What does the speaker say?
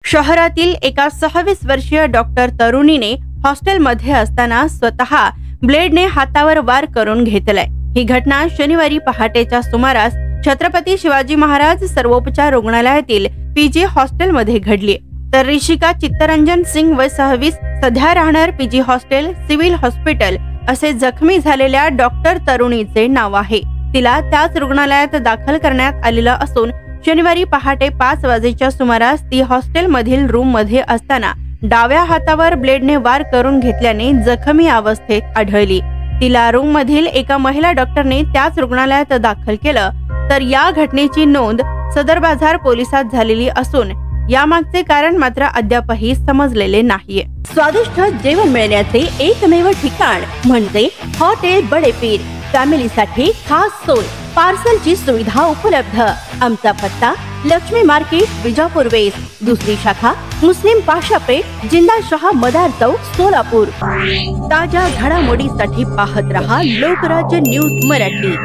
शहरातील एका 26 वर्षीय डॉक्टर तरुणीने हॉस्टेलमध्ये असताना स्वतः ब्लेडने हातावर वार करून घेतलाय। ही घटना शनिवारी पहाटेच्या सुमारास छत्रपती शिवाजी महाराज सर्वोपचार रुग्णालयातील पीजी हॉस्टेलमध्ये घडली। तर ऋषिका चित्तरंजन सिंग वय 26 सध्या राहणार पीजी हॉस्टेल सिव्हिल हॉस्पिटल असे जखमी झालेल्या डॉक्टर तरुणीचे नाव आहे। तिला त्याच रुग्णालयात दाखल करण्यात आलेलं असून शनिवारी पहाटे 5 वाजेच्या सुमारास ती हॉस्टेल मधील रूम मध्ये असताना डाव्या हातावर ब्लेडने वार करून घेतल्याने जखमी अवस्थेत आढळली। तिला रूम मधील एका महिला डॉक्टरने त्याच रुग्णालयात दाखल केलं। तर या घटनेची नोंद सदर बाजार पोलिसात झालेली असून यामागचे कारण मात्र अद्यापही समजलेले नाहीये। स्वादिष्ट जेवण मिळण्याचे एकमेव ठिकाण म्हणजे हॉटेल बडे पीर। फॅमिलीसाठी खास सोय, पार्सलची सुविधा उपलब्ध। आमचा पत्ता लक्ष्मी मार्केट विजापूर वेस्ट, दुसरी शाखा मुस्लिम पाशापेठ जिंदाशाह मदार चौक सोलापूर। ताज्या घडामोडीसाठी पाहत रहा लोकराज्य न्यूज मराठी।